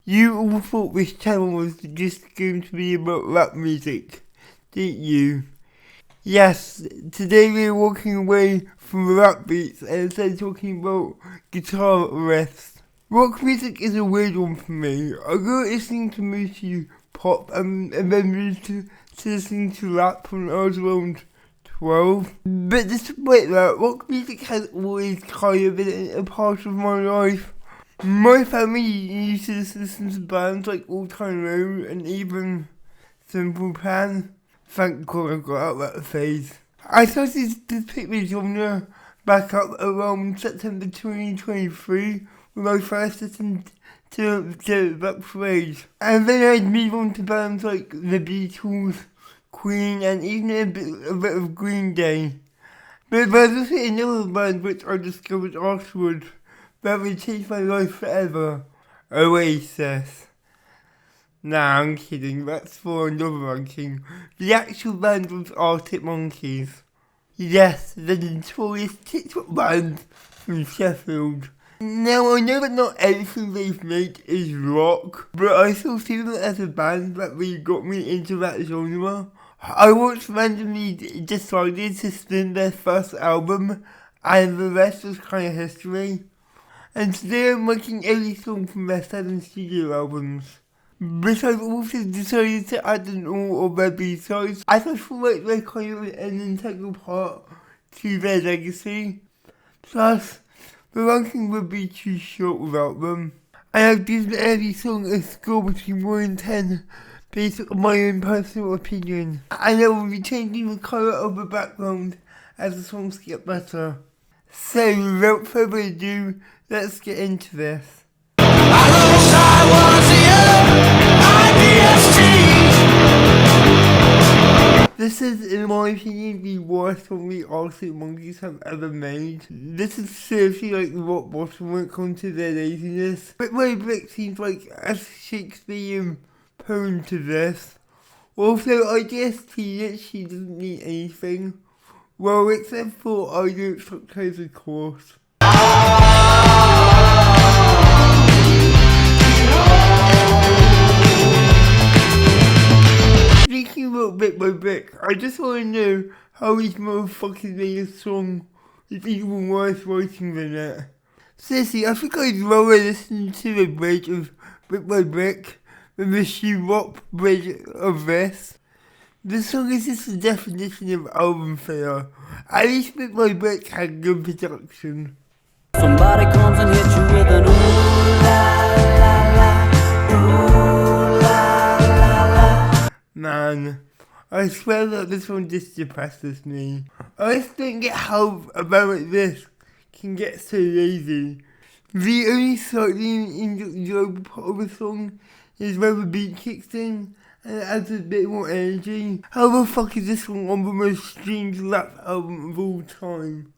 You all thought this channel was just going to be about rap music, didn't you? Yes, today we're walking away from rap beats and instead talking about guitar riffs. Rock music is a weird one for me. I grew up listening to mostly pop and then moved to listening to rap when I was around 12. But despite that, rock music has always kind of been a part of my life. My family used to listen to bands like All Time Low and even Simple Plan. Thank God I got out that phase. I started to pick the genre back up around September 2023 when I first listened to Back Parade. And then I'd move on to bands like The Beatles, Queen and even a bit of Green Day. But there's also another band which I discovered afterwards that would change my life forever. Oasis. Nah, I'm kidding, that's for another ranking. The actual band was Arctic Monkeys. Yes, the notorious TikTok band from Sheffield. Now, I know that not everything they've made is rock, but I still see them as a band that really got me into that genre. I once randomly decided to spin their first album, and the rest was kind of history. And today I'm making every song from their 7 studio albums. But I've also decided to add an all of their B-sides, as I feel like they're kind of an integral part to their legacy. Plus, the ranking would be too short without them. And I've given every song a score between 1 and 10, based on my own personal opinion. And I will be changing the colour of the background as the songs get better. So, without further ado, let's get into this. This is, in my opinion, the worst song the Arctic Monkeys have ever made. This is seriously like rock bottom when it comes to their laziness. Brick by Brick seems like a Shakespearean poem to this. Also, I guess she doesn't need anything. Well, except for I Don't Stop Toes, of course. Speaking about Brick by Brick, I just want to know how these motherfuckers made a song with even worse writing than it. Seriously, I think I'd rather listen to the bridge of Brick by Brick than the she-rock bridge of this. The song is just the definition of album failure. At least Brick by Brick had good production. Somebody comes and hits you with an ooh la la la, ooh la la la. Man, I swear that this one just depresses me. I just don't get how a band like this can get so lazy. The only slightly enjoyable part of the song is where the beat kicks in and it adds a bit more energy. How the fuck is this one on the most streamed rap album of all time?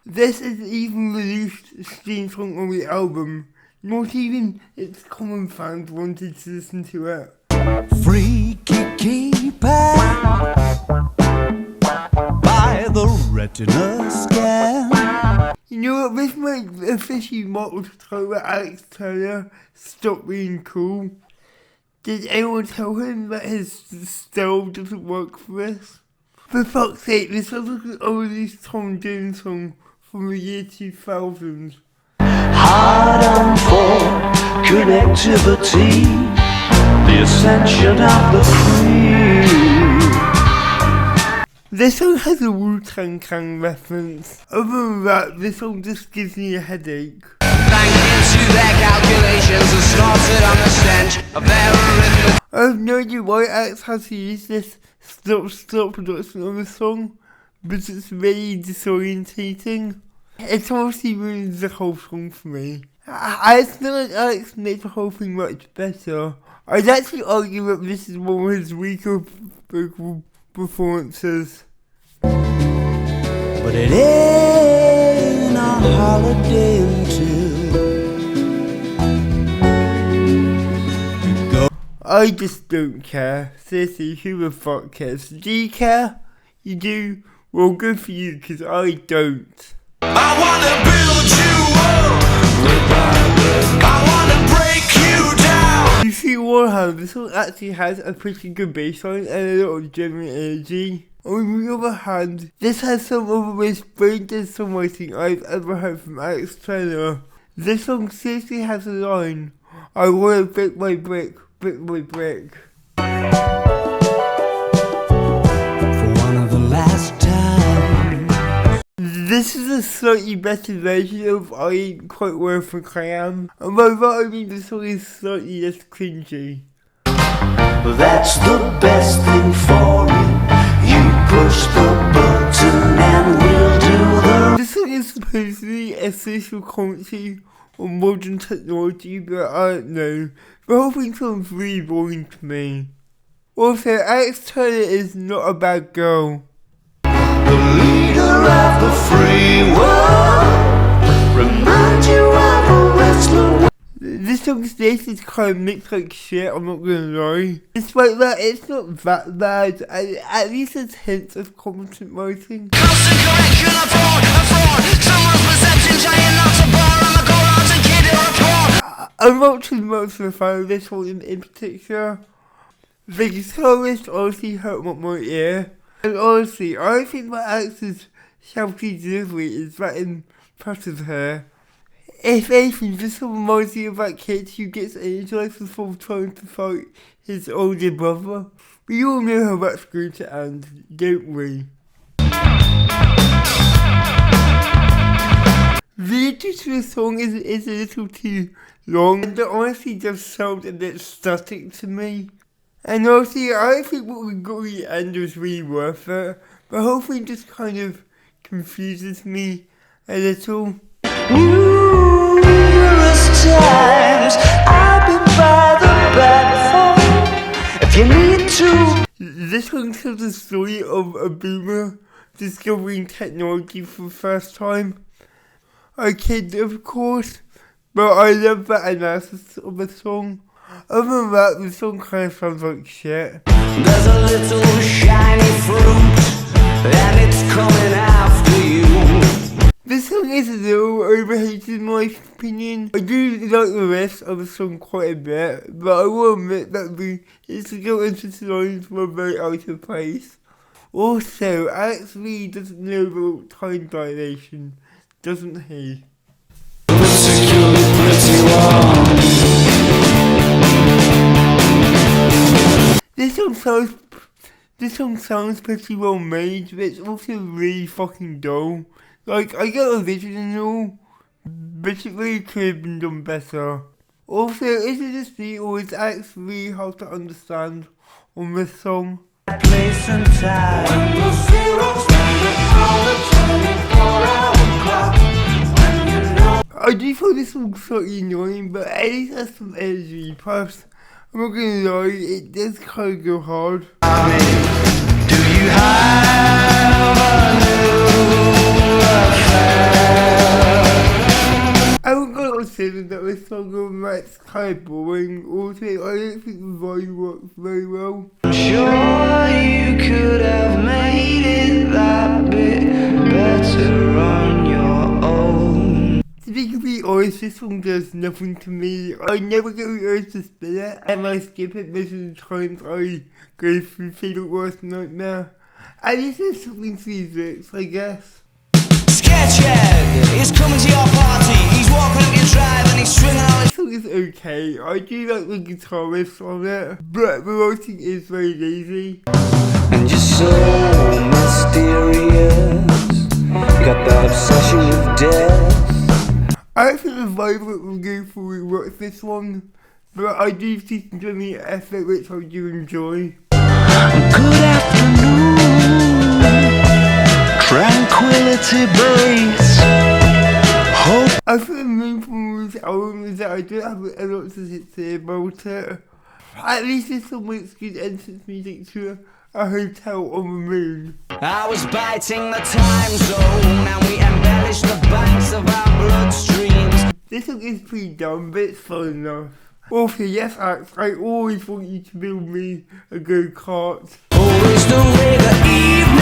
This is even the least streamed song on the album. Not even its common fans wanted to listen to it. Freaky keeper by the retina scan. You know what, this might officially mark the time that Alex Turner stopped being cool. Did anyone tell him that his style doesn't work for this? For fuck's sake, this sounds like an oldest Tom Jones song from the year 2000. Hard on for connectivity, the ascension of the free. This song has a Wu-Tang Clan reference. Other than that, this song just gives me a headache. Thank you to their calculations that started on the stench of their arithmetic. I have no idea why Alex has to use this stop production on the song, but it's really disorientating. It honestly ruins the whole song for me. I feel like Alex made the whole thing much better. I'd actually argue that this is one of his weaker vocal performances. But it ain't a holiday until you go. I just don't care. Seriously, who the fuck cares? Do you care? You do? Well, good for you, because I don't. I wanna build you up. I wanna break you down. one hand, this song actually has a pretty good bass line and a lot of genuine energy. On the other hand, this has some of the most brain-dead songwriting I've ever heard from Alex Turner. This song seriously has a line, I wanna brick my brick, brick my brick. For one of the last times. This is a slightly better version of I Ain't Quite Where I Think I Am, and by that I mean the song is slightly less cringy. That's the best thing for you. You push the button and we'll do the... This song is supposedly a social commentary on modern technology, but I don't know. The whole thing sounds really boring to me. Also, Alex Turner is not a bad girl. The leader of the free world. Remind you of a wrestler. This song's bass is kind of mixed like shit, I'm not gonna lie. Despite that, it's not that bad, and at least there's hints of competent writing. Constant correction of fraud. Someone's perception trying not to bore. I'm a go-out and kid or a fraud. I'm not too much of a fan of this one in particular. The guitarist honestly hurt my ear. And honestly, I don't think that Alex's shouty delivery is that impressive here. If anything, this song reminds me of that kid who gets energized before trying to fight his older brother. We all know how that's going to end, don't we? The intro to the song is a little too long, and it honestly does sound a bit static to me. And honestly, I don't think what we got at the end was really worth it. The whole thing just kind of confuses me a little. Numerous times I've been by the back phone. If you need to. This one tells the story of a boomer discovering technology for the first time. A kid, of course, but I love that analysis of the song. Other than that, the song kind of sounds like shit. There's a little shiny fruit, and it's coming after you. This song is a little overhated in my opinion. I do like the rest of the song quite a bit, but I will admit that the incidental entrance lines were very out of place. Also, Alex really doesn't know about time dilation, doesn't he? This song sounds pretty well made, but it's also really fucking dull. Like, I get a vision and all, but it really could have been done better. Also, is it just me or is Alex really hard to understand on this song? Place and time. When the zeros on the 24-hour clock. When you know. I do find this song slightly annoying, but at least it has some energy. Plus, I'm not gonna lie, it does kind of go hard. Do you have a new affair? I'm gonna say that this song that's kind of boring. Also, I don't think the volume works very well. I'm sure you could have made it that bit better on your own. To be completely honest, this song does nothing to me. I never get the urge to spin it, and I skip it most of the times I go through Fatal Worst Nightmare. At least there's something to these lyrics, I guess. Sketchhead is coming to your party. He's walking up your drive and he's swinging all his... This song is okay. I do like the guitar riffs on it, but the writing is very lazy. And you're so mysterious. Got that obsession with death. I don't think the vibe that we'll go for will work this one, but I do see some genuine effort which I do enjoy. Good afternoon, tranquility base. Hope. I think the main problem with this album is that I don't have a lot to say about it. At least this song makes good entrance music to a hotel on the moon. I was biting the time zone and we embellished the banks of our bloodstreams. This song is pretty dumb, but it's fun enough. Also, yes, Alex, I always want you to build me a go-kart. Always the way the evening,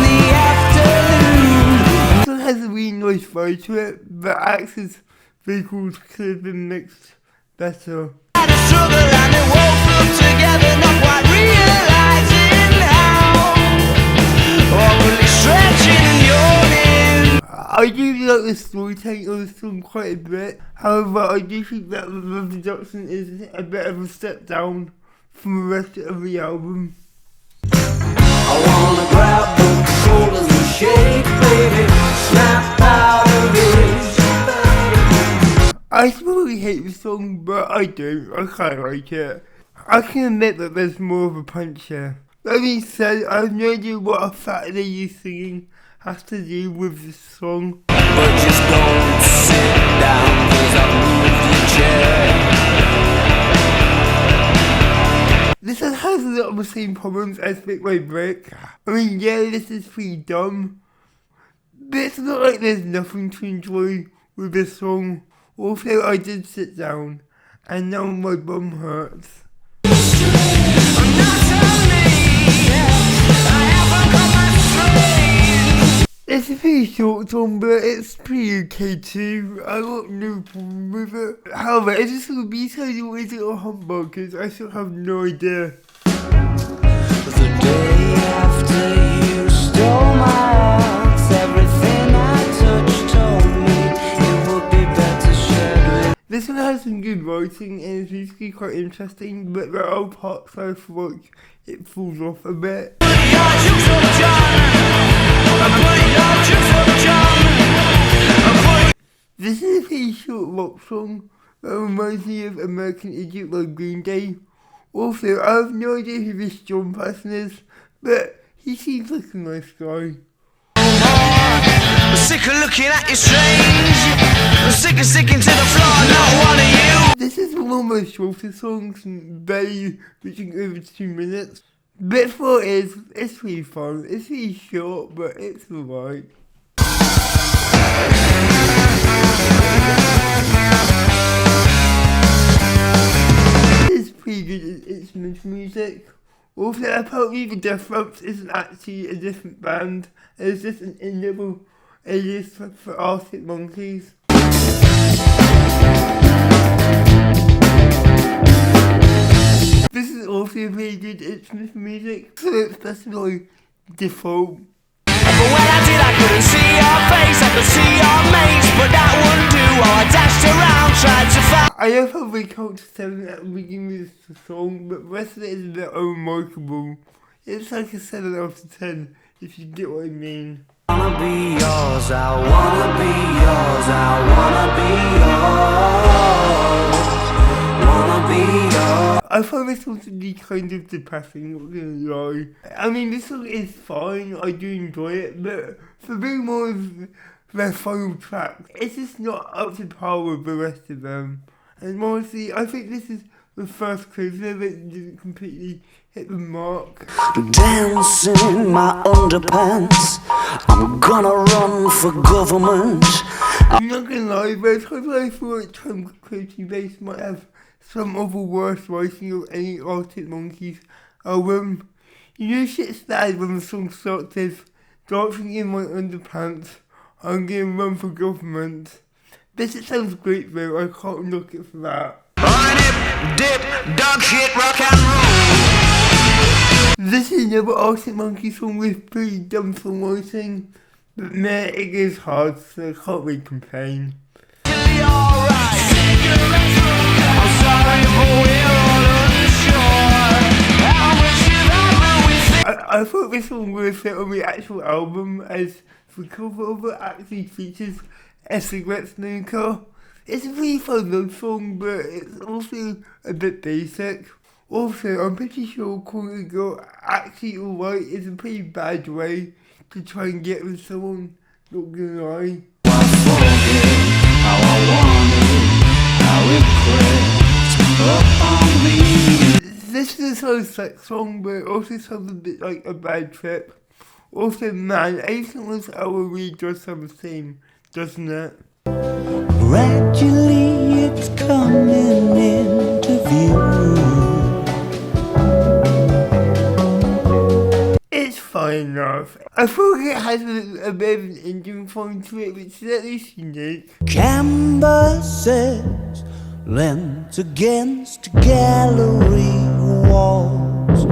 the afternoon. This song has a really nice vibe to it, but Alex's vocals could have been mixed better. And a struggle I do like the storytelling of the song quite a bit. However, I do think that the production is a bit of a step down from the rest of the album. I wanna grab the shoulders and shake, baby, snap out of it. I really hate the song, but I do. I kinda like it. I can admit that there's more of a punch here. That being said, I have no idea what a Saturday You Singing has to do with this song. But just don't sit down, 'cause I've moved the chair. This one has a lot of the same problems as Brick by Brick. I mean, yeah, this is pretty dumb, but it's not like there's nothing to enjoy with this song. Also, I did sit down, and now my bum hurts. It's a pretty short song, but it's pretty okay too. I got no problem with it. However, is this going to be something or is it a humbug? Because I still have no idea. The day after you stole my heart, everything I touched told me it would be better shared with. This one has some good writing and it's musically quite interesting, but there are parts I feel like it falls off a bit. This is a pretty short rock song that reminds me of American Idiot by Green Day. Also, I have no idea who this John person is, but he seems like a nice guy. I'm sick of looking at you strange. I'm sick of sticking to the floor, not one of you. This is one of my shorter songs, barely reaching over 2 minutes. But for it is, it's pretty fun. It's pretty short, but it's alright. This is pretty good instrumental music. Also, apparently the Death Ramps isn't actually a different band. It's just an in-level alias for Arctic Monkeys. This is also really good instrumental music, so it's best by default. But when I did, I couldn't see your face. I could see your mates, but that wouldn't do. While I dashed around, tried to find. I love how they count to 7 at the beginning of the song, but the rest of it is a bit unremarkable. It's like a 7 out of 10, if you get what I mean. I wanna be yours, I wanna be yours, I wanna be yours, wanna be yours. I find this song to be kind of depressing, not gonna lie. I mean, this song is fine, I do enjoy it, but for being more of their final track, it's just not up to par with the rest of them. And honestly, I think this is the first closer that didn't completely hit the mark. Dancing in my underpants, I'm gonna run for government. I'm not gonna lie, there's times I feel like Tom Clancy Bass might have some of the worst writing of any Arctic Monkeys album. You know shit's bad when the song starts with dancing in my underpants, I'm gonna run for government. This it sounds great though, I can't knock it for that. Dip, dog shit, rock and roll. This is another Arctic Monkeys song with pretty dumb songwriting, but meh, it is hard, so I can't really complain. I thought this one would fit on the actual album, as the cover of it actually features a cigarette smoker. It's a really fun love song, but it's also a bit basic. Also, I'm pretty sure calling a girl actually alright is a pretty bad way to try and get with someone, not gonna lie. This is a sort of sex song, but it also sounds a bit like a bad trip. Also, man, everything on this album really does sound the same, doesn't it? Gradually it's coming into view. It's fine enough. I feel like it has a bit of an Indian form to it, which is at least unique. Canvases leant against gallery walls.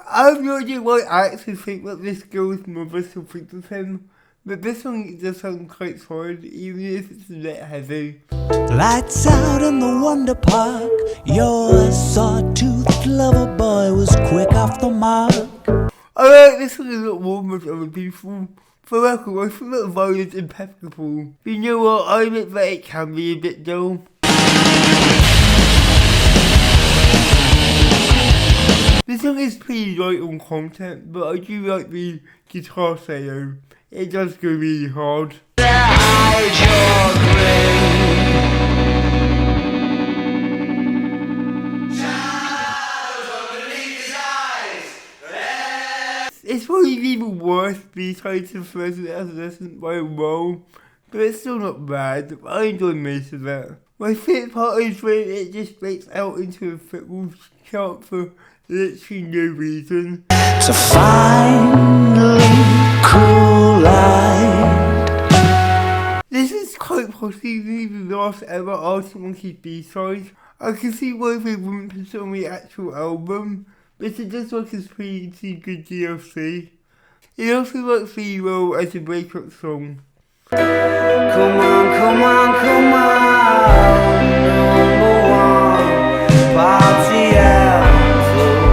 I have no idea why I actually think that this girl's mother still thinks of him, but this song does sound quite solid, even if it's a bit heavy. Lights out in the Wonder Park. Your sawtooth lover boy was quick off the mark. I like this song a lot more than other people. For record, I feel like the violin's impeccable. But you know what, I admit that it can be a bit dull. This song is pretty light on content, but I do like the guitar solo. It does go really hard. It's probably even worse besides the first Adolescent by a mile, but it's still not bad. I enjoy most of it. My favourite part is when it just breaks out into a football chant for literally no reason. To finally cool light. This is quite possibly the last ever Arctic Monkeys B-side. I can see why they wouldn't put it on the actual album, but it does look as pretty good DLC. It also works really well as a breakup song. Come on, come on, come on. Number one, party anthem.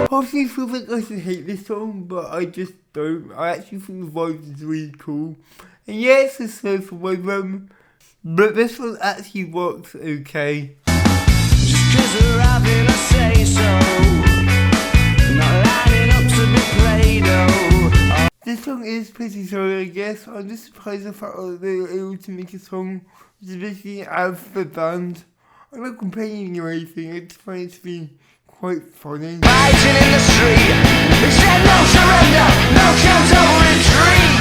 Possibly feel like I should hate this song, but I just don't. I actually think the vibe is really cool. And yeah, it's a slow for my room, but this one actually works okay. Just 'cause we're having a say-so, not lining up to be Play-Doh. This song is pretty solid, I guess. I'm just surprised the fact that they were able to make a song which is basically out of the band. I'm not complaining or anything, I just find it to be quite funny. Fighting in the street, they said no surrender, no counter retreat.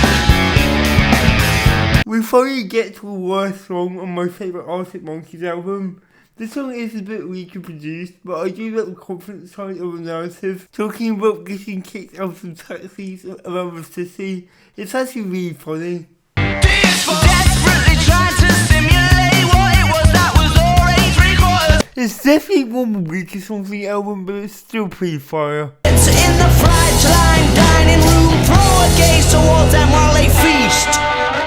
We finally get to the worst song on my favourite Arctic Monkeys album. This song is a bit weaker produced, but I do like the confident side of the narrative. Talking about getting kicked out of taxis around the city, it's actually really funny. Desperately trying to simulate what it was that was already 3/4. It's definitely one of the weakest songs on the album, but it's still pretty fire. It's in the fried line dining room, throw a gaze towards them while they feast.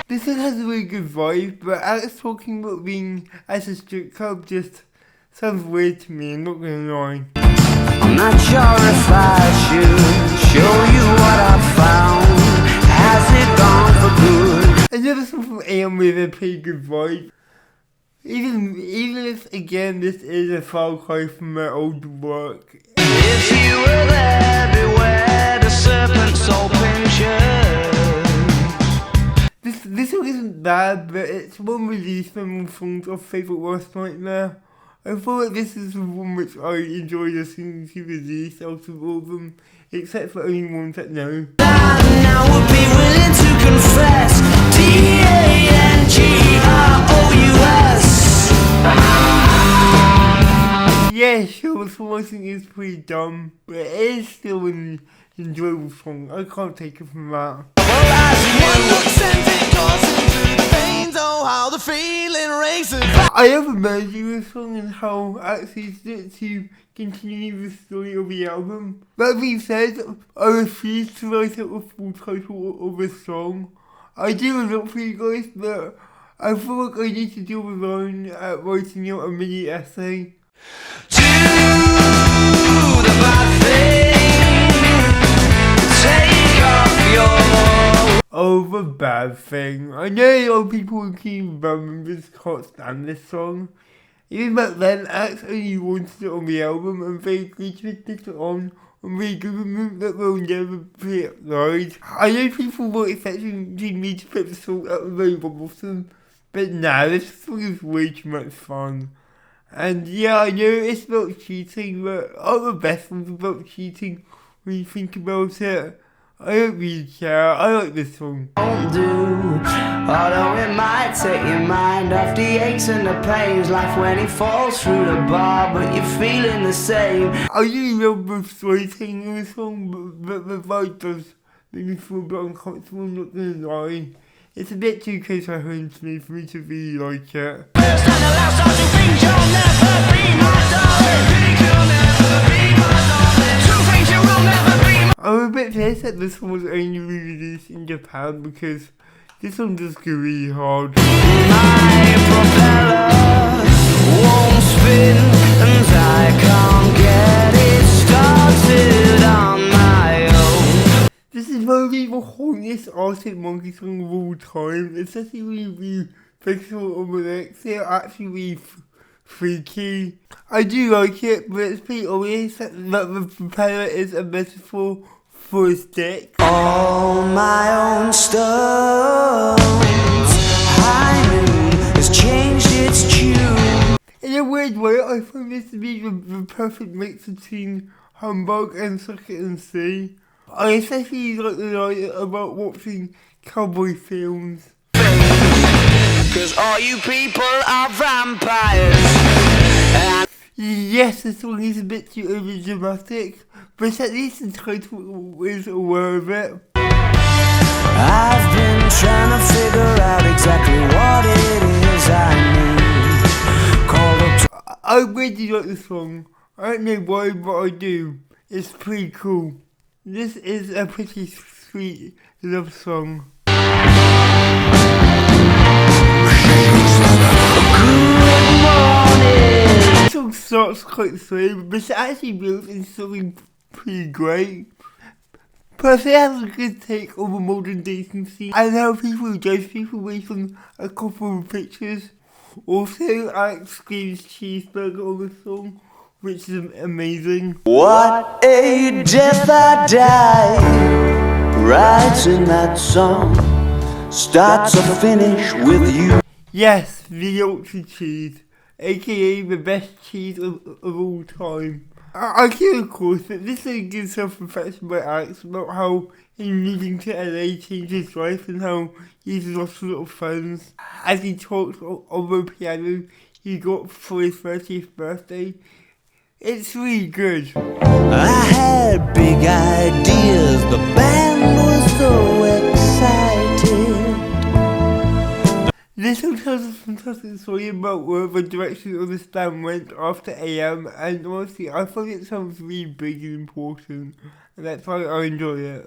This one has a really good vibe, but Alex talking about being at a strip club just sounds weird to me, I'm not gonna lie. I'm not sure if I should show you what I found. Has it gone for good? Another song from AM with a pretty good vibe. Even if, again, this is a far cry from their old work. If you were there, beware the serpent's soul pincher. This song isn't bad, but it's one of the least memorable songs of Favourite Worst Nightmare. I feel like this is the one which I enjoy listening to the least out of all of them, except for only ones that know. Now would be willing to confess DANGEROUS. Yeah, sure, the song I think is pretty dumb, but it is still an enjoyable song. I can't take it from that. How the feeling races. I have imagined this song and how actually it's to continue the story of the album. That being said, I refuse to write out the full title of the song. I do a lot for you guys, but I feel like I need to do my own at writing out a mini essay. Do the bad thing, take off your. Oh, the bad thing. I know a lot of people in King Band members can't stand this song. Even back then, Axe only wanted it on the album and they agreed to stick it on the agreement that they'll never play it live. I know people were expecting me to put the song at the very bottom, but nah, this song is way too much fun. And yeah, I know it's about cheating, but all the best ones about cheating when you think about it. I don't really care, I like this song. Won't do, although it might take your mind off the aches and the pains. Life when it falls through the bar, but you're feeling the same. I really love the storytelling in this song, but the vibe does make me feel a bit uncomfortable, I'm not gonna lie. It's a bit too close to home to me for me to really like it. I'm a bit pissed that this one was only released in Japan because this song just goes really hard. My propeller won't spin, and I can't get it started on my own. This is probably the horniest Arctic Monkey song of all time, especially when you focus on the lyrics. They're actually really freaky. I do like it, but it's pretty obvious that the propeller is a metaphor for a stick. All my own stones, high noon has changed its tune. In a weird way, I find this to be the perfect mix between Humbug and Suck It and See. I especially like the line about watching cowboy films. Cause all you people are vampires. Yes, the song is a bit too overdramatic, but at least the title is aware of it. I've been trying to figure out exactly what it is I need. Called up to I really like the song. I don't know why, but I do. It's pretty cool. This is a pretty sweet love song. The song starts quite slow, but it actually builds into something pretty great. Plus, it has a good take on the modern dating scene and how people judge people based on a couple of pictures. Also, Alex screams cheeseburger on the song, which is amazing. what a death I die. Writing that song, start to finish with you. Yes, the ultra cheese, aka the best cheese of all time. I feel, of course, that this is a good self-reflection by Alex about how in moving to LA changed his life and how he's lost a lot of friends. As he talks on the piano he got for his 30th birthday, it's really good. I had big ideas, the band was so excited. This song tells a fantastic story about where the direction of this band went after AM, and honestly, I find it sounds really big and important, and that's why I enjoy it.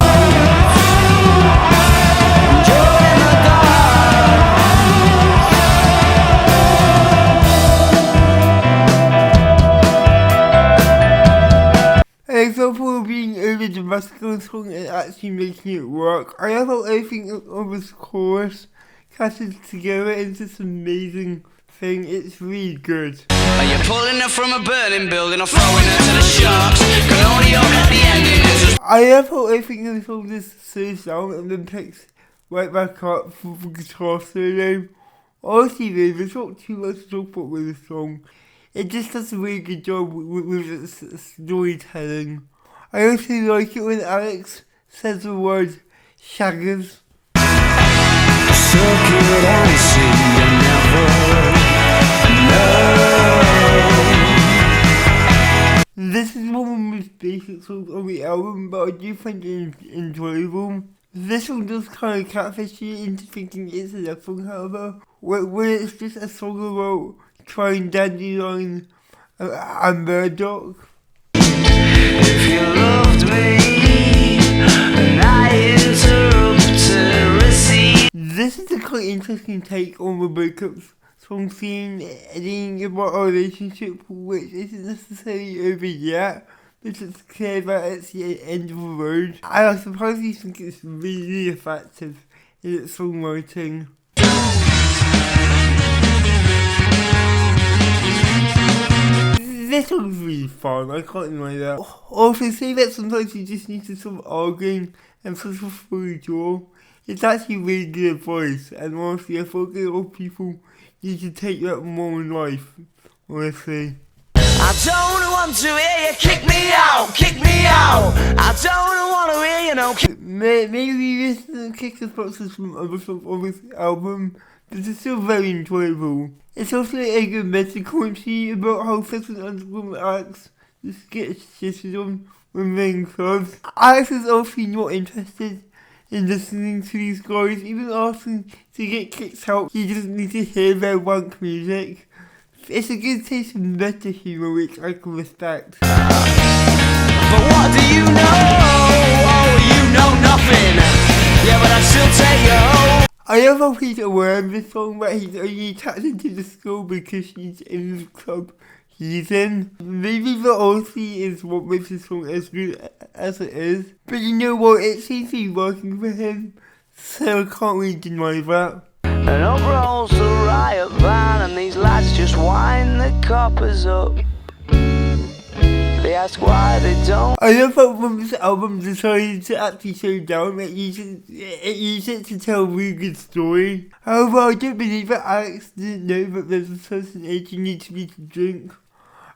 An example of being over dramatic on a song and actually making it work. I love how everything on this chorus catches together into this amazing thing. It's really good. Are you pulling her from a burning building or throwing her to the sharks? Can only hope at the ending is just I love how everything in the song just slows down and then picks right back up for the guitar solo. Honestly though, there's not too much to talk about with the song. It just does a really good job with its storytelling. I also like it when Alex says the word shaggers. suck it and see you never know. This is one of the most basic songs on the album, but I do find it enjoyable. This one does kind of catfish you into thinking it's a love song, however, when it's just a song about trying Dandelion and Murdoch. If you loved me and I interrupted receive. This is a quite interesting take on the breakup song scene, ending about a relationship which isn't necessarily over yet, but it's clear that it's the end of the road. And I surprisingly think it's really effective in its songwriting. This song's really fun, I can't deny that. Also, say that sometimes you just need to stop arguing and sort of fully draw. It's actually really good advice, and honestly, I feel like a lot of people need to take that more in life, honestly. I don't want to hear you kick me out, kick me out. I don't want to hear you no kick. Maybe this doesn't kick the boxes from other songs on this album, but it's still very enjoyable. It's also a good meta commentary about how Fixin' Underground Alex just gets shitted on when they're in clubs. Alex is obviously not interested in listening to these guys, even asking to get kicked out. He doesn't need to hear their wank music. It's a good taste of meta humour which I can respect. But what do you know? Oh, you know nothing. Yeah, but I'd still take you home. I love how he's aware of this song, but he's only attaching to the school because she's in the club he's in. Maybe the honesty is what makes the song as good as it is. But you know what, it seems to be working for him, so I can't really deny that. And up rolls the riot van, and these lads just wind the coppers up. They ask why they don't. I love how when this album decided to actually slow down, it used it to tell a really good story. However, I don't believe that Alex didn't know that there's a certain age you need to be to drink.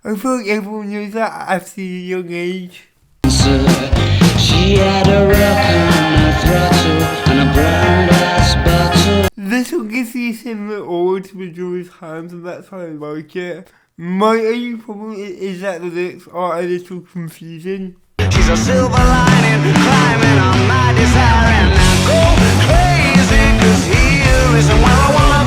I feel like everyone knows that at a young age. She had a rock on her throttle and a brown glass bottle. This song gives you a similar aura to Majora's Hands, and that's how I like it. My only problem is that the lyrics are a little confusing. She's a silver lining climbing on my desire, and I go crazy, cause here isn't where I wanna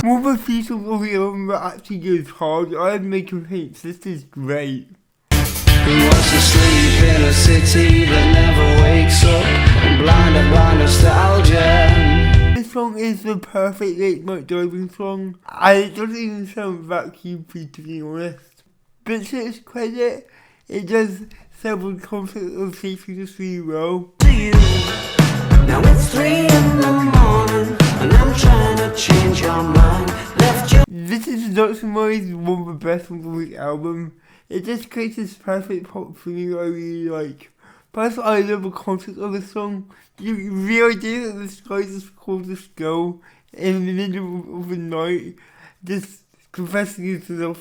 be. More of a few songs of the album that actually goes hard. I have no complaints, this is great. Who wants to sleep in a city that never wakes up, and blinded by nostalgia? This song is the perfect late night driving song, and it doesn't even sound that creepy to be honest. But to its credit, it does several concepts of taking us really well. Now it's 3 in the morning, and I'm trying to change your mind. Left you. This is not surprised one of the best songs on the album. It just creates this perfect pop feeling I really like. Plus, I love the concept of the song. The idea that this guy just calls this girl in the middle of the night, just confessing his love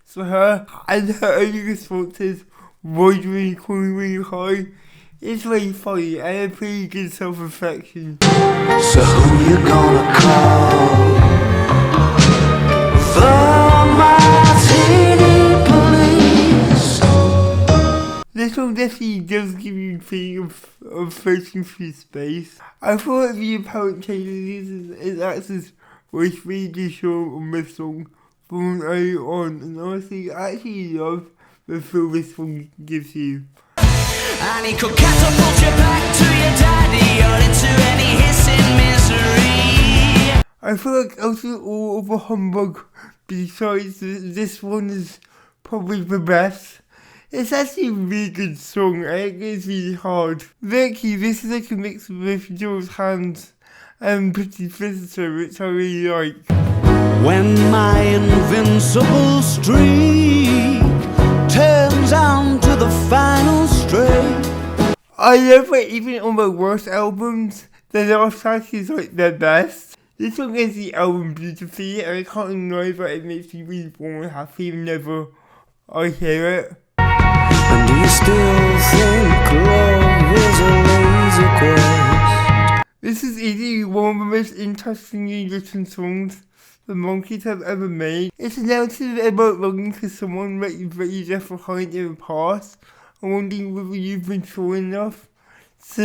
for her, and her only response is, "Why do you call me really high?" It's very funny and a pretty good self-reflection. So who you gonna call? The Martini Police. This song definitely does give you a feeling of floating through space. I thought the apparent changes is Axel's voice really short on this song from early on, and honestly, I actually love the feel this song gives you. And he could catapult you back to your daddy or into any hissing misery. I feel like also all of the humbug besides this one is probably the best. It's actually a really good song and it goes really hard. Lyrically, this is like a mix of both Majora's Hands and Pretty Visitor, which I really like. When my invincible streak turns on to the final straight. I love that even on the worst albums, the last track is like their best. This song ends the album beautifully and I can't deny that it makes me really warm and happy whenever I hear it. And do you still think love is a lazy quest? This is easily one of the most interestingly written songs the Monkees have ever made. It's a narrative about longing for someone that you left behind in the past and wondering whether you've been sure enough so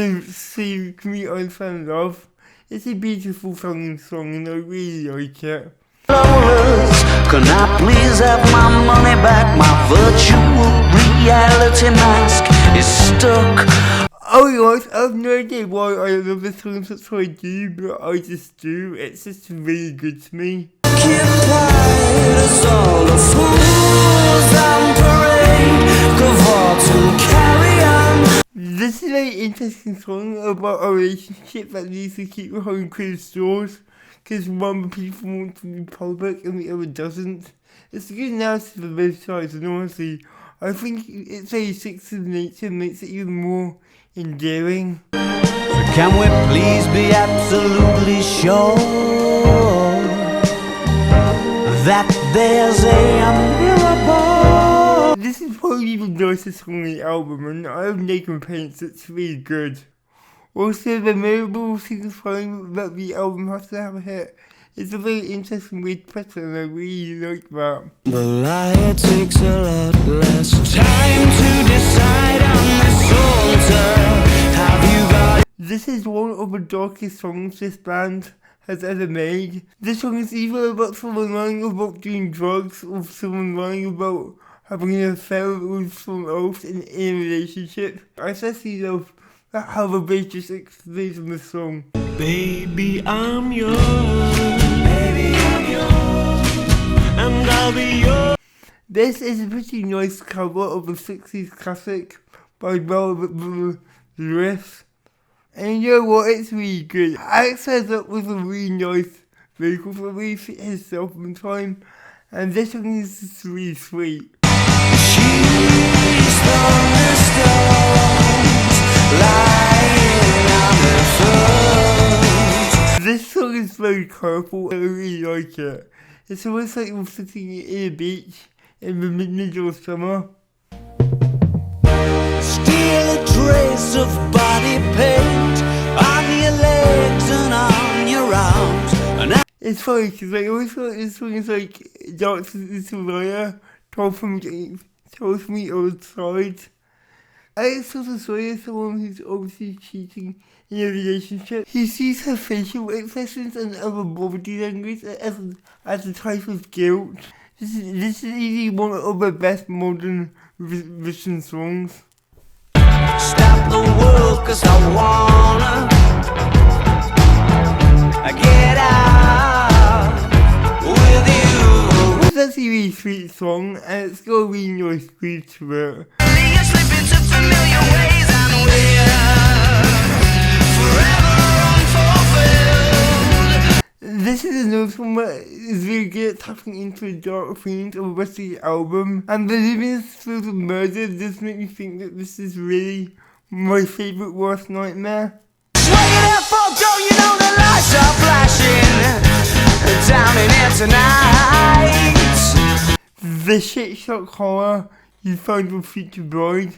you can meet understand love. It's a beautiful song and I really like it. Can I please have my money back? My virtual reality mask is stuck. Oh yes, I have no idea why I love this song such I do, but I just do. It's just really good to me. Occupied as all the fools on parade cavort and carry on. This is a very interesting song about a relationship that needs to keep behind closed doors because one of the people wants to be public and the other doesn't. It's a good narrative on both sides and honestly, I think it's very sixth of nature makes it even more endearing. Can we please be absolutely sure that there's a miracle? This is probably the nicest song on the album and I have no complaints, it's really good. Also, the memorable signifying that the album has to have a hit is a very interesting way to put it and I really like that. The liar takes a lot less time to decide on this altar. Have you got? This is one of the darkest songs this band has ever made. This song is either about someone lying about doing drugs or someone lying about having an affair with someone else in a relationship. I especially love That's how the bass just explains in the song. Baby, I'm yours. Baby, I'm yours. And I'll be yours. This is a pretty nice cover of a 60s classic by Velvet Bliss. And you know what, it's really good. Alex says that was a really nice vocal for me, fit his self in time. And this one is just really sweet. She's thunderstorms lying on the front. This song is very colourful, I really like it. It's almost like we're sitting in a beach in the middle of summer. Still a trace of body paint on your legs and on your arms. And It's funny because I always thought this song is like Dances with Soraya, told from tells me outside. Alex tells a story of someone who's obviously cheating in a relationship. He sees her facial expressions and other body language as a type of guilt. This is easily one of the best modern Russian songs. stop the world 'cause I wanna get out with you. It's actually a really sweet song and it's got a really nice beat to it. You slip into familiar ways and we're forever unfulfilled. This is another song that is really good at tapping into the dark themes of the rest of the album. And the lyrics through the murder does make me think that this is really my favourite worst nightmare. Swing it up, folk, don't you know the lights are flashing down in here tonight? The shit shock horror you find with Future Bride.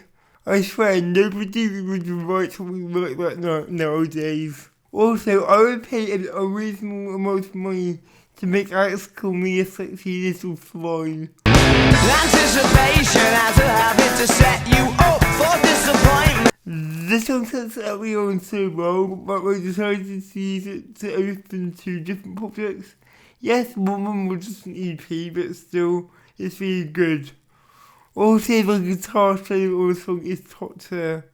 I swear nobody would write something like that nowadays. Also, I would pay an unreasonable amount of money to make Alex call me a sexy little swine. Anticipation has a habit to set you up for disappointment. This song sets early on so well, but I decided to use it to open two different projects. Yes, one of them was just an EP, but still, it's really good. Also, the guitar solo of the song is top tier.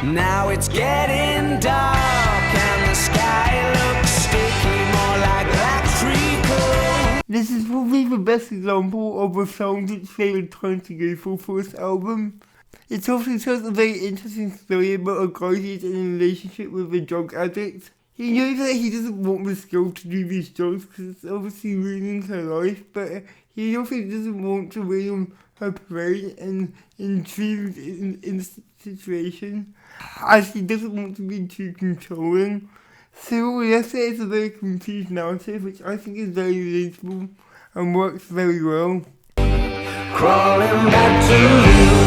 Now it's getting dark and the sky looks sticky, more like electrical. This is probably the best example of a song that they were trying to go for this album. It also tells a very interesting story about a guy who's in a relationship with a drug addict. He knows that he doesn't want this girl to do these drugs because it's obviously ruining her life, but he also doesn't want to rain on her parade and intrude in the situation, as he doesn't want to be too controlling. So yes, it's a very confused narrative, which I think is very relatable and works very well. Crawling back to you.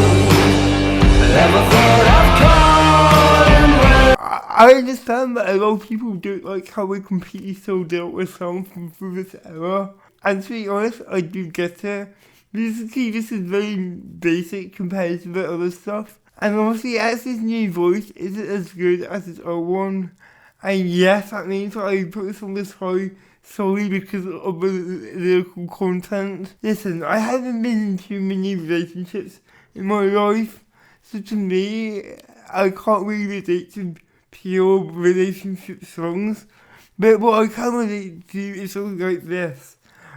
Never thought of calling. I understand that a lot of people don't like how we completely sold out with sound from this era. And to be honest, I do get it. Musically, this is very basic compared to the other stuff. And honestly, Ax's new voice isn't as good as his old one. And yes, that means that I put this on this high solely because of the lyrical content. Listen, I haven't been in too many relationships in my life, so to me, I can't really relate to pure relationship songs. But what I can relate to is songs like this.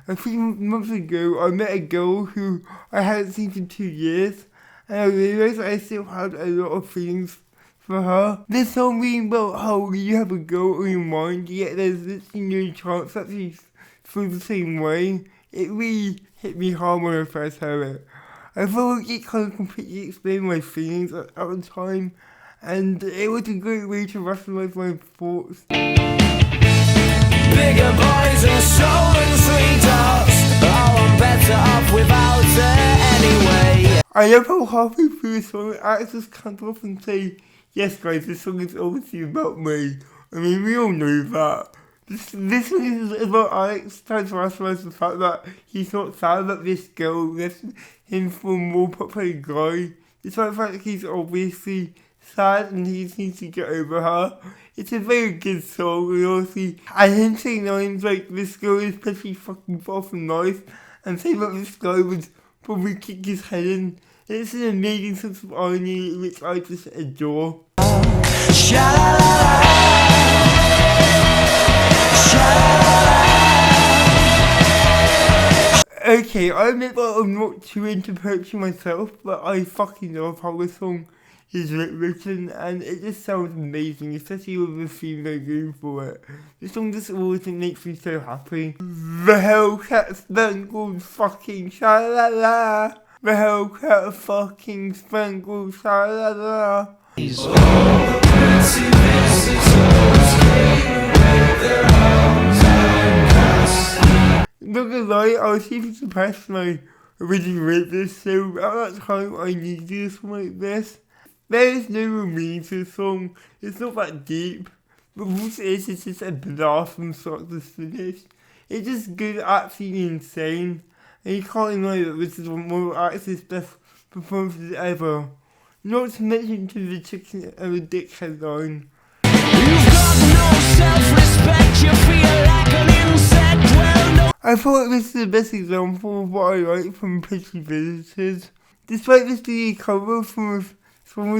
A few months ago, I met a girl who I hadn't seen for 2 years, and I realised I still had a lot of feelings for her. This song being about how you have a girl on your mind, yet there's literally no chance that she's feel the same way. It really hit me hard when I first heard it. I felt like it kind of completely explained my feelings at the time, and it was a great way to rationalise my thoughts. Bigger boys and stolen sweethearts. Oh, I'm better off without her anyway. I love how halfway through the song, Alex just comes off and say, yes guys, this song is obviously about me. I mean, we all know that. This song is about Alex trying to rationalise the fact that he's not sad that this girl left him for a more popular guy. Despite the fact that he's obviously sad and he needs to get over her. It's a very good song, and honestly, and him saying lines like, this girl is pretty fucking far from nice, and saying that this guy would probably kick his head in. It's an amazing sense of irony which I just adore. Sha-la-la-la, sha-la-la-la. Okay, I admit that I'm not too into poetry myself, but I fucking love how the song is written, and it just sounds amazing, especially with the theme they're going for it. The song just always makes me so happy. The Hellcat Spangled fucking sha-la-la. The Hellcat fucking Spangled sha-la-la. Not gonna lie, I was even surprised when I originally wrote this, so at that time I needed to do something like this. There is no real meaning to the song, it's not that deep, but what it is just a blast from start to finish. It just goes absolutely insane, and you can't deny that this is one of Axl's best performances ever. Not to mention to the chicken and the dickhead line. You've got no self-respect, you feel like an insect. Well, no. I thought this is the best example of what I like from Pretty Visitors. Despite this being a cover from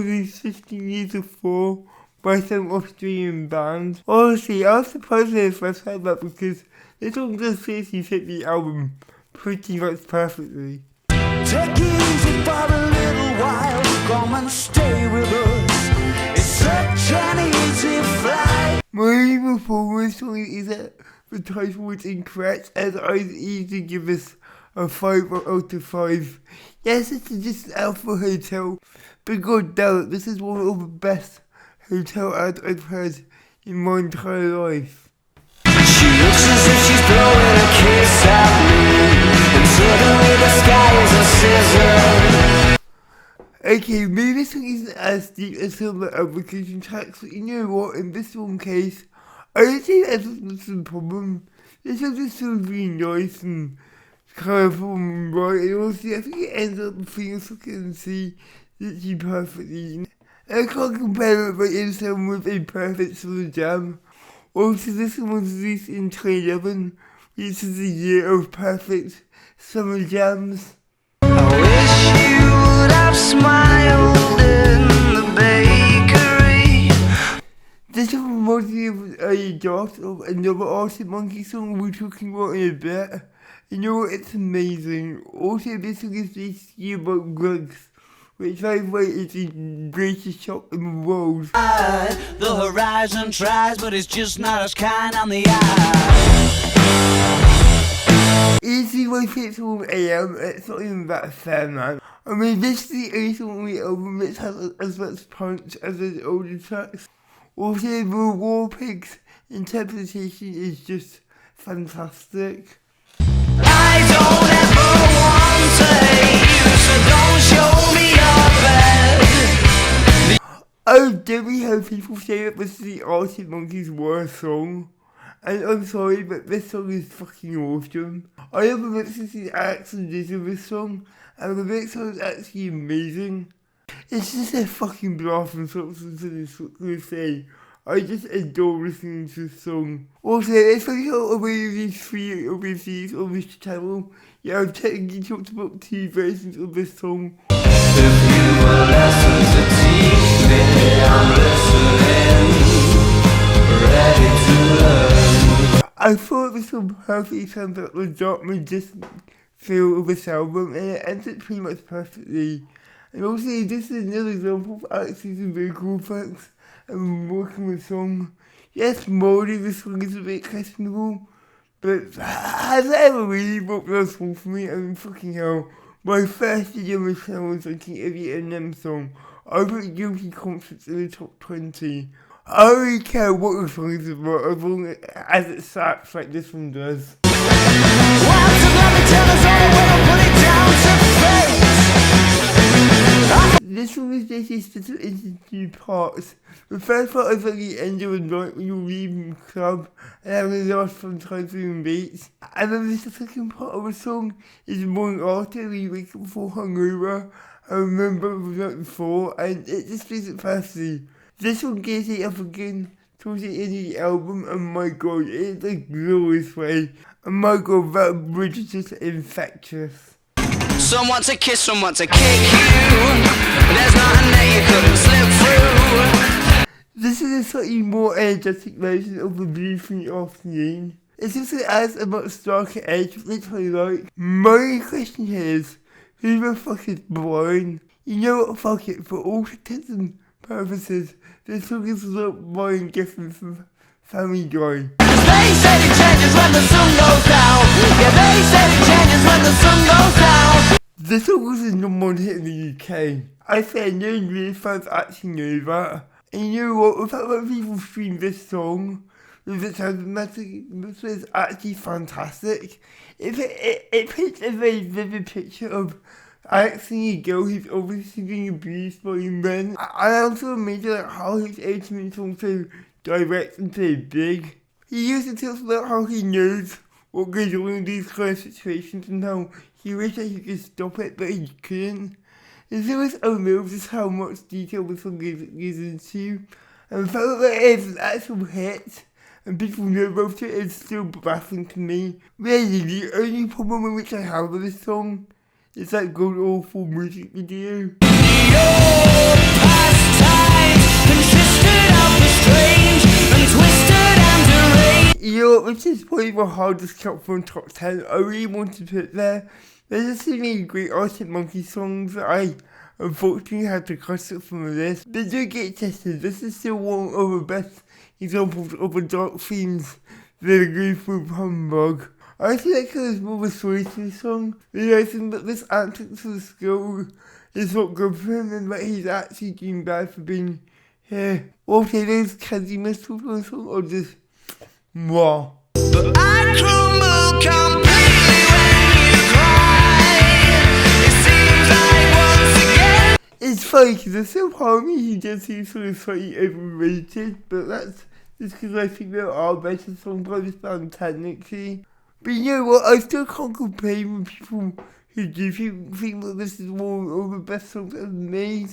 these 15 years before by some Australian band. Honestly, I was surprised they first heard that because this song does seriously fit the album pretty much perfectly. Take it easy for a little while, come and stay with us. It's such an easy flight. My only performance song is that the title was incorrect, as I'd easily give this a 5 out of 5. Yes, this is just Alpha Hotel, but god damn it, this is one of the best hotel ads I've heard in my entire life. She looks as if she's blowing a kiss at me, and suddenly the sky is a scissor. Okay, maybe this song isn't as deep as some of the application tracks, but you know what, in this one case, I don't think that's the problem. This song just feels really nice and colourful and bright, and also I think it ends up being a fucking and see literally perfectly. And I can't compare it by any song with a perfect summer jam. Also, this one was released in 2011, which is the year of perfect summer jams. I wish you would have smiled in the bakery. This one reminds me of a draft of another Arctic Monkey song we're talking about in a bit. You know what, it's amazing. Also, this song is basically about drugs, which by the way is the greatest shot in the world. The horizon tries, but it's just not as kind on the eye. Easily my favourite song of AM, it's not even that fair, man. I mean, this is the only song on the album which has as much punch as the older tracks. Also, the War Pigs interpretation is just fantastic. I don't ever want to hate you, so don't show me your bed. I really hope people say that this is the Arctic Monkeys' worst song. And I'm sorry, but this song is fucking awesome. I love the mixes the acts and this of this song, and the mix is actually amazing. It's just a fucking blast from substance to this, what can I say? I just adore listening to this song. Also, if I got away with these 3 reviews on this channel, yeah, I've technically talked about 2 versions of this song. If you will listen to teach me, I'm listening, ready to learn. I thought this song perfectly sounds like the Dark Majestic feel of this album, and it ends it pretty much perfectly. And also, this is another example of Axl's and vocal effects and working with the song. Yes, morally this song is a bit questionable, but has it ever really broke the song for me? I mean, fucking hell. My first video on my channel was like every Eminem song. I put Guilty Conscience in the top 20. I don't really care what the song is about, as long as it slaps like this one does. This one is basically split into 2 parts. The first part is like the end of the night when you're leaving the club and having the last fun times doing beats. And then the second part of the song is the morning after when you wake up before hungover. I remember the night before, and it just feels it perfectly. This one gets it up again towards the end of the album, and my god, it's a glorious way. And my god, that bridge is just infectious. Someone to kiss, someone to kick you. There's nothing that you couldn't slip through. This is a slightly more energetic version of the Blue from the Afternoon. It also adds a much darker edge, which I like. My question here is, who the fuck is Brian? You know what, fuck it, for all intents and purposes, this song is not Brian Giffen from Family Guy. They said it changes when the sun goes down. Yeah, they said it changes when the sun goes down. This song was a number one hit in the UK. I say no real fans actually know that. And you know what, the fact that people stream this song with its message is actually fantastic. It paints a very vivid picture of Alex being a girl who's obviously being abused by men. I also amazed at how his ultimate song so direct and so big. He usually talks about how he knows what goes on in these kind of situations and how he wished that he could stop it, but he couldn't. It's always unreal just how much detail the song goes into. And the fact that it is an actual hit and people know about it is still baffling to me. Really, the only problem with which I have with this song is that god awful music video. You know, which is probably the hardest cut from top 10 I really want to put there. There's so many great Arctic Monkey songs that I unfortunately had to cut it from the list. But do get tested, this is still one of the best examples of the dark themes that go through Humbug. I feel like there's more of a story to this song, realising that this antics of the school is not good for him and that he's actually doing bad for being here. Okay, those candy missiles on the song or just moi. But I crumble completely when you cry. It seems like once again. It's funny because there's still part of me who just seems sort of slightly overrated, but that's just because I think there are better songs by this band technically. But you know what, I still can't complain with people who do think that this is one of the best songs ever made.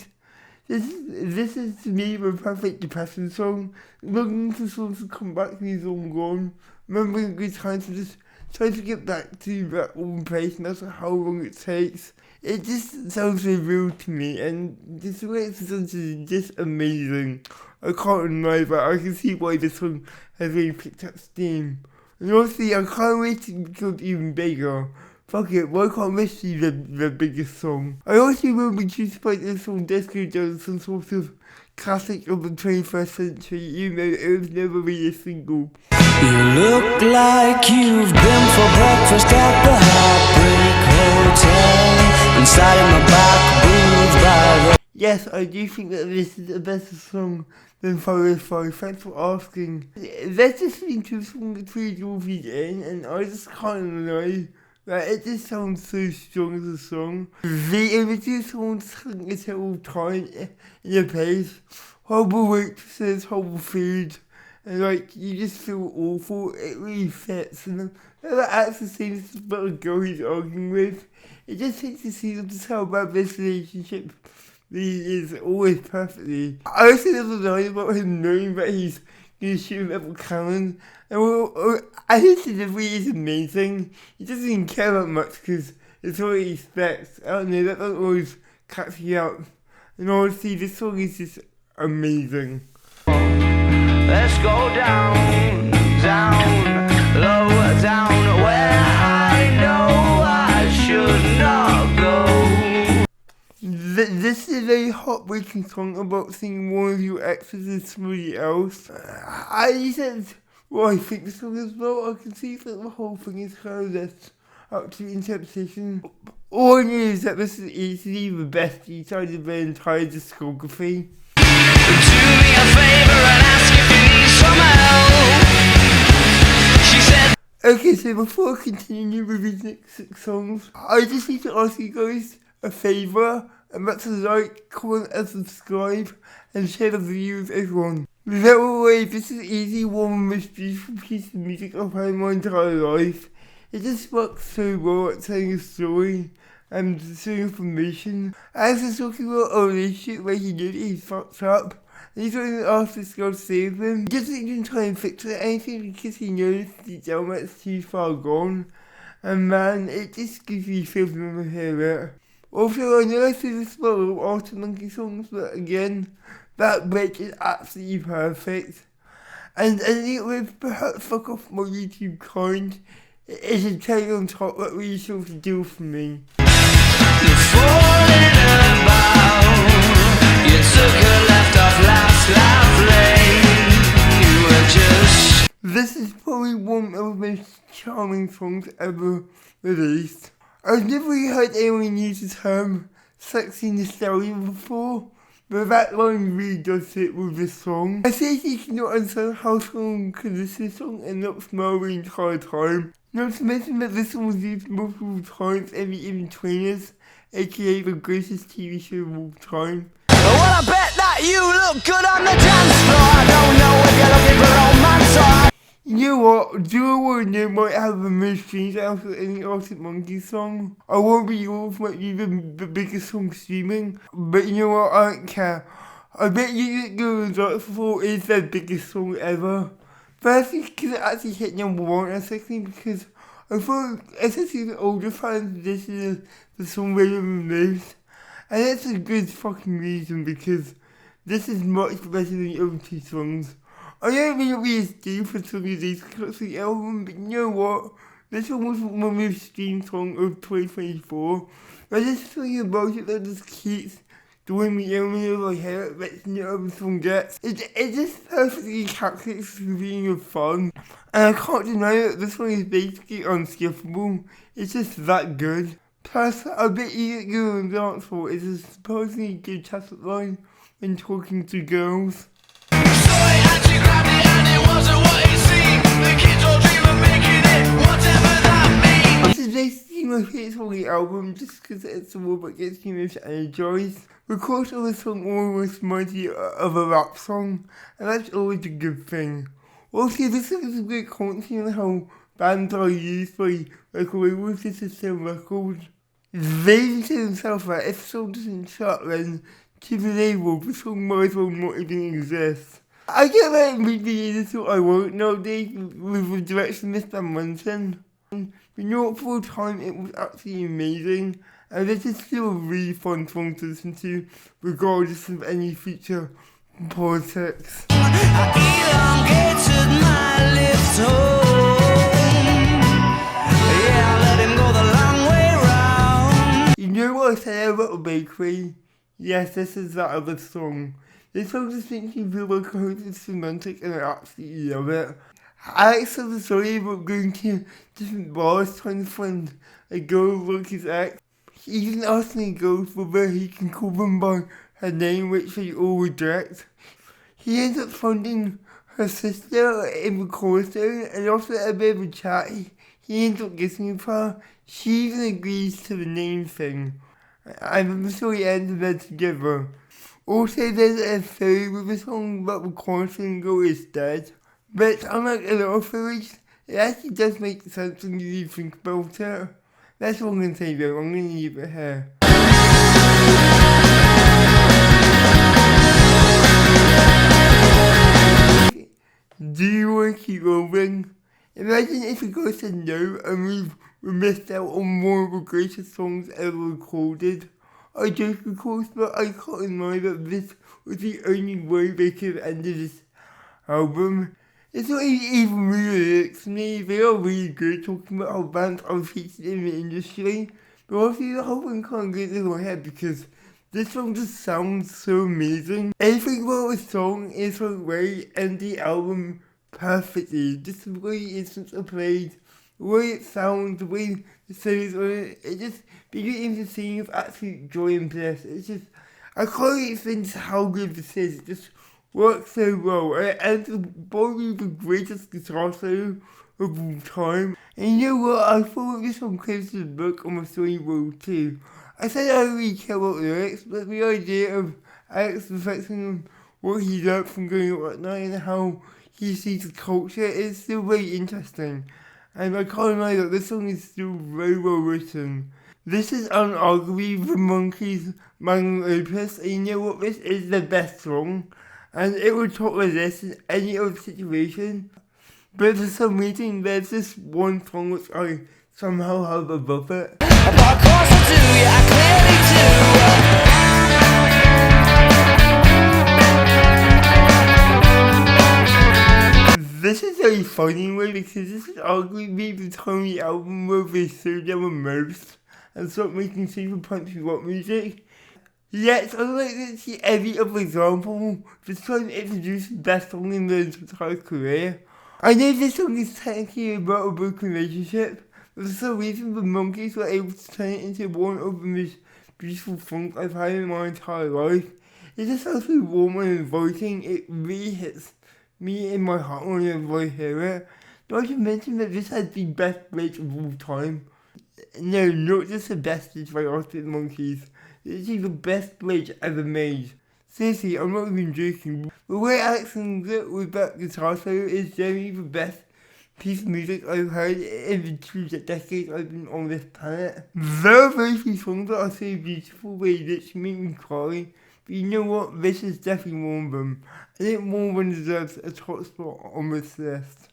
This is to me the perfect depression song. Looking for songs to come back to me long gone. Remembering good times and just trying to get back to that one place, no matter how long it takes. It just sounds so real to me, and this way it's just amazing. I can't deny that. I can see why this song has really picked up steam. And honestly, I can't wait to become even bigger. Fuck it, why can't this be the biggest song? I also remember choosing to this song Disco Jones, some sort of classic of the 21st century, even though it was never really a single. You look like you've been for breakfast at the Heartbreak Hotel. Inside of my back booth by the... Yes, I do think that this is a better song than 505. Thanks for asking. Let's just listen to a song that Three Dwarfies in, and I just can't lie. Like, it just sounds so strong as a song. The images someone singing it at all time in a place. Horrible waitresses, horrible food. And like, you just feel awful. It really fits. And that actually seems about a girl he's arguing with. It just takes to see just how bad this relationship really is always perfectly. I also love the line about him knowing that he's going to shoot him at Buchanan. And I think his delivery is amazing. He doesn't even care that much because it's what he expects. I don't know, that always catch me up. And honestly, this song is just amazing. Let's go down, down, low down, where I know I should not go. This is a heartbreaking song about seeing one of your exes as somebody else. I said, well, I think the song is well. I can see that the whole thing is kind of this up to interpretation. All I know is that this is easily the best B-side of their entire discography. Do me a favor and ask if you need some help. She said. Okay, so before I continue with these next 6 songs, I just need to ask you guys a favour, and that's to like, comment, and subscribe, and share the video with everyone. Without way, this is easily one of the most beautiful pieces of music I've had in my entire life. It just works so well at telling a story and showing information. Alex is talking about a relationship where he knows he fucked up, and he's trying to ask this girl to save him. He doesn't even try and fix it or anything because he knows the it's too far gone. And man, it just gives you feels when you hear it. Also, I know I say this about Arctic Monkey songs, but again, That bit is absolutely perfect. And ending it with perhaps fuck off my YouTube kind is a cherry on top that really seals the deal for me. You're falling about. You took a left off last lane. You were just. This is probably one of the most charming songs ever released. I've never really heard anyone use the term sexy nostalgia before, but that line really does fit with this song. I seriously cannot understand how someone could listen to this song and not smile the entire time. Not to mention that this song was used multiple times in the In-Betweeners, aka the greatest TV show of all time. Well, I bet that you look good on the dance floor. I don't know if you're looking for romance or. You know what? Duo War No might have the most streams out of any Arctic Monkeys song. I won't be yours, might be the biggest song streaming, but you know what? I don't care. I bet You Look Good on the Dance Floor is their biggest song ever. Firstly, because it actually hit number 1, and secondly, because I thought, especially the older fans, this is the song they were most. And that's a good fucking reason, because this is much better than the other two songs. I don't mean to be a steal for some of these cuts of the album, but you know what? This one was my most streamed song of 2024. There's just something about it that just keeps doing me in my head that no other song gets. It just perfectly captures the feeling of fun. And I can't deny that this one is basically unskippable. It's just that good. Plus, I bet You Look Good on the Dance Floor is a surprisingly good chat-up line when talking to girls. This is basically my favourite song on the album just because it's the one that gets me most energised. The chorus of the song almost reminds me of a rap song, and that's always a good thing. Also, this is a great commentary on how bands are used by record labels just to sell records. They say themselves that if the song doesn't chart, then to the label, the song might as well not even exist. I get that maybe this is what I want nowadays with the direction this band went in. But you know what, for a time it was absolutely amazing, and this is still a really fun song to listen to, regardless of any future politics. I elongated my lips home. Yeah, I let him go the long way round. You know what I said about a bakery? Yes, this is that other song. This song just makes me feel like a host is romantic and I absolutely love it. Alex tells a story about going to different bars trying to find a girl like his ex. He even asks the girls whether he can call them by her name, which they all reject. He ends up finding her sister in the cornerstone, and after a bit of a chat, he ends up kissing with her. She even agrees to the name thing, and the story ends and they're together. Also, there's a theory with the song that the cornerstone girl is dead. But unlike a lot of theories, it actually does make sense when you think about it. That's all I'm going to say though, I'm going to leave it here. Do you want to keep rolling? Imagine if a girl said no and we missed out on one of the greatest songs ever recorded. I joke of course, but I can't deny that this was the only way they could have ended this album. It's not even really lyrics to me, they are really good talking about how bands are featured in the industry, but obviously the whole thing can't get in my head because this song just sounds so amazing. Everything about the song is the way and the album perfectly, just the way the instruments are played, the way it sounds, the way the songs on it, it just begins into scene of absolute joy and bliss. It's just, I can't explain just how good this is, it just works so well, and it's probably the greatest guitar solo of all time. And you know what, I thought this one close to the book on my story world too. I said I don't really care about lyrics, but the idea of Alex reflecting on what he learned from going out at night and how he sees the culture is still very interesting. And I can't deny that this song is still very well written. This is unarguably the Monkeys' magnum opus, and you know what, this is the best song. And it would top with this in any other situation. But for some reason, there's this one song which I somehow have above it. Of course I do, yeah, I clearly do. This is a funny way because this is arguably the time the album where they slowed down the most and stopped making super punchy rock music. Yet, unlike every other example, this song introduced the best song in their entire career. I know this song is technically about a broken relationship, but for some reason the Monkees were able to turn it into one of the most beautiful songs I've had in my entire life. It just sounds so warm and inviting. It really hits me in my heart whenever I hear it. Not to mention that this has the best bridge of all time. No, not just the best bridge by Arctic Monkeys. This is the best bridge ever made. Seriously, I'm not even joking. The way Alex sings it with that guitar solo is generally the best piece of music I've heard in the 2 decades I've been on this planet. There are very few songs that are so beautiful they literally make me cry. But you know what? This is definitely one of them. I think one of them deserves a top spot on this list.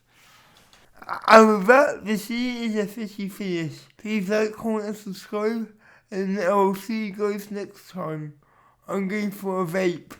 And with that, the series is officially finished. Please like, comment and subscribe. And I'll see you guys next time. I'm going for a vape.